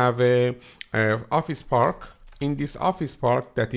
have a office park. In this office park that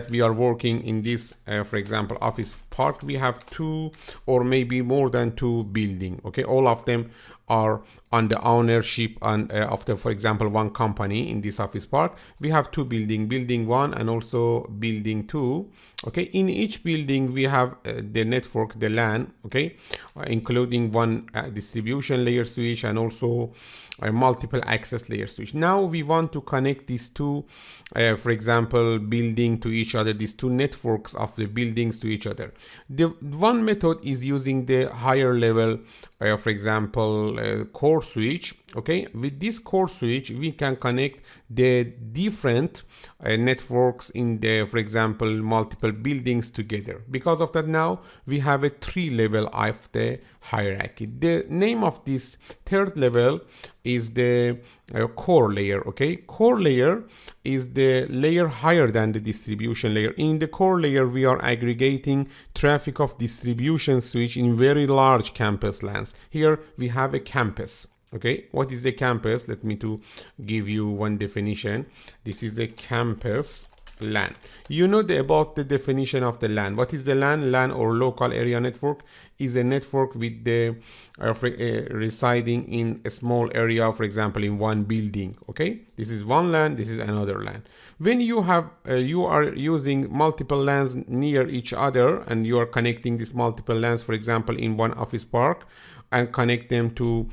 we are working in this, for example, office park, we have 2 or maybe more than 2 buildings. Okay, all of them are on the ownership and of the, for example, one company. In this office park we have 2 buildings, building 1 and also building 2. Okay, in each building we have the network, the LAN, okay, including one distribution layer switch and also multiple access layer switch. Now we want to connect these 2 for example, building to each other, these 2 networks of the buildings to each other. The one method is using the higher level, for example, core switch. Okay, with this core switch we can connect the different networks in the, for example, multiple buildings together. Because of that, now we have a 3 level of the hierarchy. The name of this 3rd level is the core layer. Okay, core layer is the layer higher than the distribution layer. In the core layer we are aggregating traffic of distribution switch in very large campus LANs. Here we have a campus. Okay, what is the campus? Let me to give you one definition. This is a campus LAN. You know about the definition of the LAN. What is the LAN? LAN, or local area network, is a network with the residing in a small area, for example, in one building. Okay, this is one LAN, this is another LAN. When you have you are using multiple LANs near each other and you are connecting these multiple LANs, for example, in one office park, and connect them to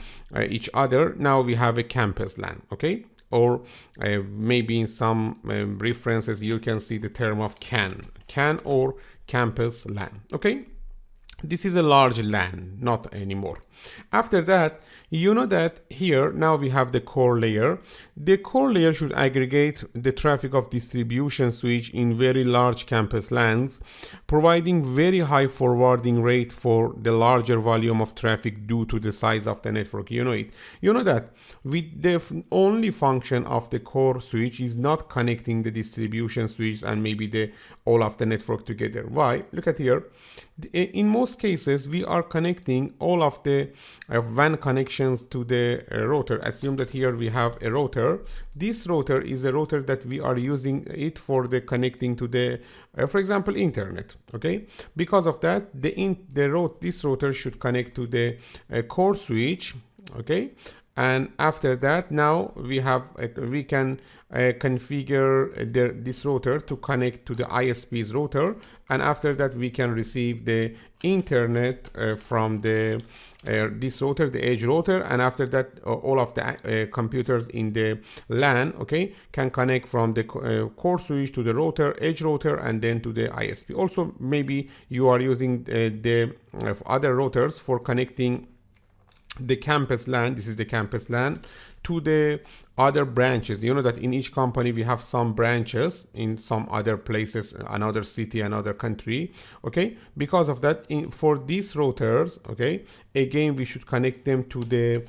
each other, now we have a campus LAN. Okay, or maybe in some references you can see the term of CAN or campus LAN. Okay, this is a large LAN, not anymore. After that, you know that here now we have the core layer. The core layer should aggregate the traffic of distribution switch in very large campus LANs, providing very high forwarding rate for the larger volume of traffic due to the size of the network. You know it. You know that with the only function of the core switch is not connecting the distribution switch and maybe the all of the network together. Why? Look at here. In most cases we are connecting all of the WAN connections to the router. Assume that here we have a router. This router is a router that we are using it for the connecting to the for example, internet. Okay, because of that this router should connect to the core switch. Okay, and after that now we can configure this router to connect to the ISP's router, and after that we can receive the internet from the this router, the edge router, and after that all of the computers in the LAN, okay, can connect from the core switch to the router, edge router, and then to the ISP. Also, maybe you are using the other routers for connecting the campus LAN. This is the campus LAN to the other branches. You know that in each company we have some branches in some other places, another city, another country. Okay, because of that, for these routers, okay, again we should connect them to the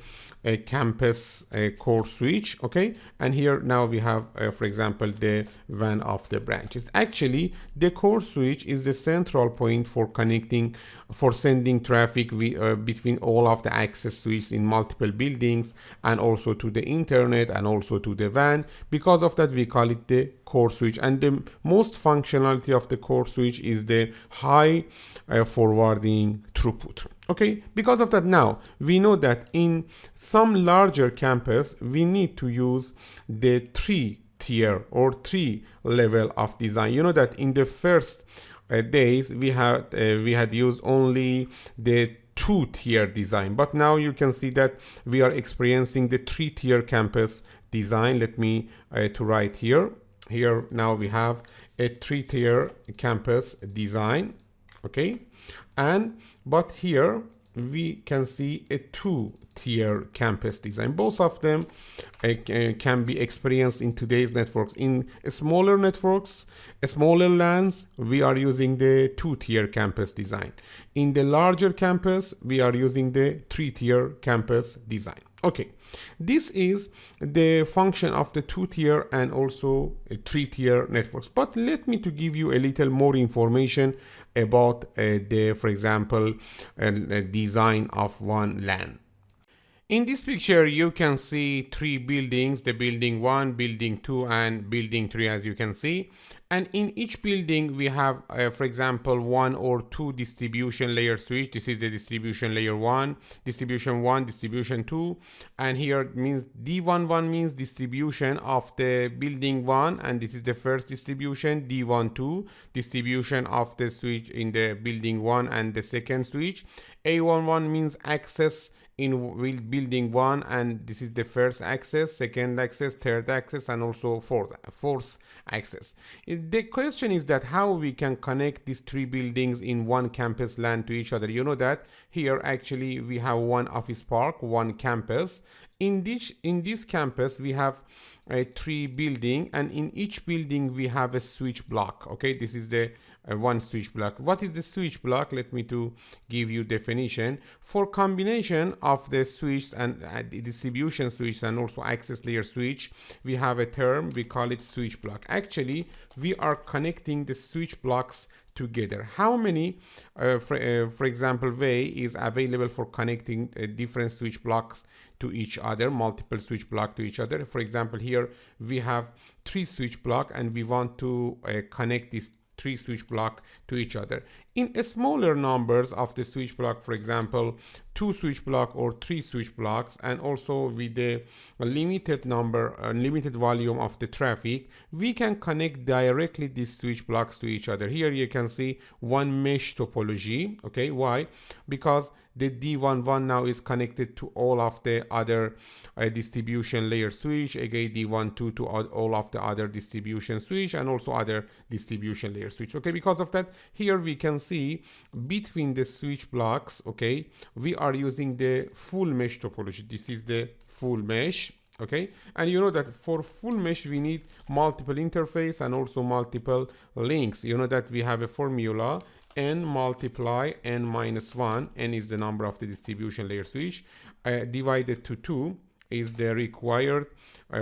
campus core switch. Okay, and here now we have for example the WAN of the branches. Actually the core switch is the central point for connecting, for sending traffic between all of the access switches in multiple buildings, and also to the internet and also to the WAN. Because of that we call it the core switch, and the most functionality of the core switch is the high forwarding throughput. Okay, because of that now we know that in some larger campus we need to use the 3-tier or 3 level of design. You know that in the first days we had used only the 2-tier design, but now you can see that we are experiencing the 3-tier campus design. Let me to write here. Here now we have a 3-tier campus design. Okay, but here we can see a 2-tier campus design. Both of them can be experienced in today's networks. In smaller networks, smaller LANs, we are using the 2-tier campus design. In the larger campus, we are using the 3-tier campus design. Okay, this is the function of the 2-tier and also 3-tier networks. But let me to give you a little more information about for example, design of one LAN. In this picture, you can see three buildings, the building 1, building 2, and building 3, as you can see. And in each building, we have, for example, 1 or 2 distribution layer switch. This is the distribution layer 1, distribution 2. And here it means D11 means distribution of the building 1. And this is the first distribution, D12, distribution of the switch in the building 1 and the second switch. A11 means access in building 1, and this is the first access, second access, third access, and also fourth access. The question is that how we can connect these three buildings in one campus LAN to each other. You know that here actually we have one office park, one campus. In this campus we have three building, and in each building we have a switch block. Okay, this is the one switch block. What is the switch block? Let me to give you definition. For combination of the switch and the distribution switch and also access layer switch, we have a term, we call it switch block. Actually, we are connecting the switch blocks together. How many, for example, way is available for connecting different switch blocks to each other, multiple switch block to each other? For example, here we have 3 switch block and we want to connect these 3 switch block to each other. In a smaller numbers of the switch block, for example, 2 switch block or 3 switch blocks, and also with the limited number, limited volume of the traffic, we can connect directly these switch blocks to each other. Here you can see one mesh topology. Okay, why? Because the D11 now is connected to all of the other distribution layer switch, again D12 to all of the other distribution switch, and also other distribution layer switch. Okay, because of that, here we can see between the switch blocks, okay, we are using the full mesh topology. This is the full mesh. Okay, and you know that for full mesh we need multiple interface and also multiple links. You know that we have a formula, n multiply n minus 1, n is the number of the distribution layer switch, divided to 2 is the required,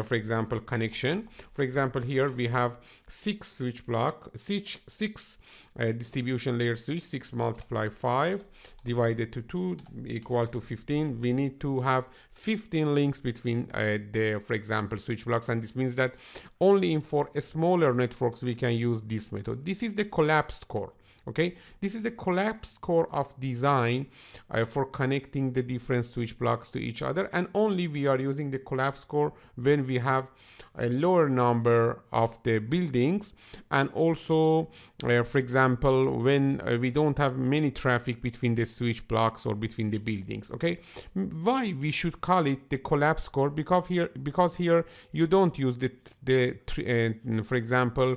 for example, connection. For example, here we have 6 switch block, 6 distribution layer switch, 6 multiply 5 divided to 2 equal to 15. We need to have 15 links between for example, switch blocks, and this means that only for a smaller networks we can use this method. This is the collapsed core. Okay, this is the collapsed core of design for connecting the different switch blocks to each other, and only we are using the collapsed core when we have a lower number of the buildings, and also for example when we don't have many traffic between the switch blocks or between the buildings. Okay, why we should call it the collapsed core? Because here you don't use for example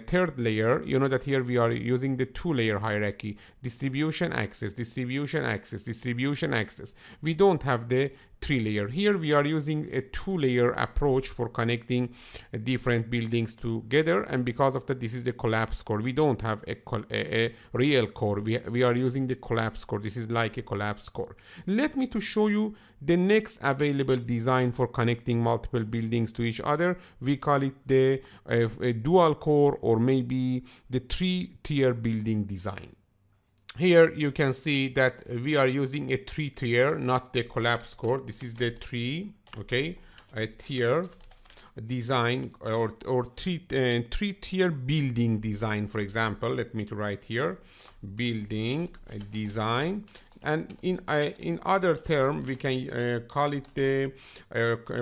third layer. You know that here we are using the 2-layer hierarchy, distribution access, distribution access, distribution access. We don't have the 3-layer. Here we are using a 2-layer approach for connecting different buildings together, and because of that, this is the collapsed core. We don't have a real core. We are using the collapsed core. This is like a collapsed core. Let me to show you the next available design for connecting multiple buildings to each other. We call it the a dual core, or maybe the 3-tier building design. Here you can see that we are using a 3-tier, not the collapsed core. This is the 3, okay, a tier design, or 3-tier building design. For example, let me to write here building design, and in other term we can call it the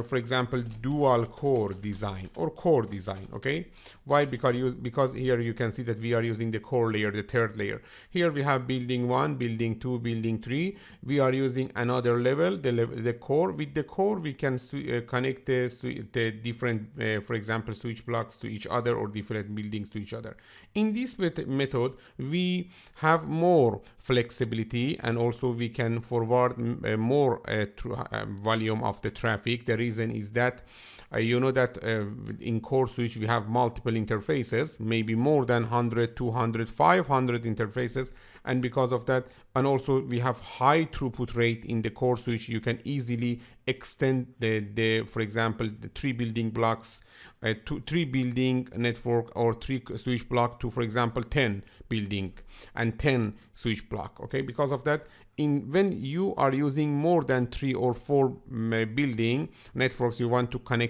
for example dual core design or core design. Okay, why? Because here you can see that we are using the core layer, the 3rd layer. Here we have building 1, building 2, building 3. We are using another level, the core. With the core we can connect the different for example switch blocks to each other, or different buildings to each other. In this method we have more flexibility, and also we can forward more volume of the traffic. The reason is that you know that in core switch we have multiple interfaces, maybe more than 100, 200, 500 interfaces, and because of that, and also we have high throughput rate in the core switch, you can easily extend the for example the 3 building blocks to 3 building network, or 3 switch block to, for example, 10 building and 10 switch block. Okay, because of that, when you are using more than 3 or 4 building networks, you want to connect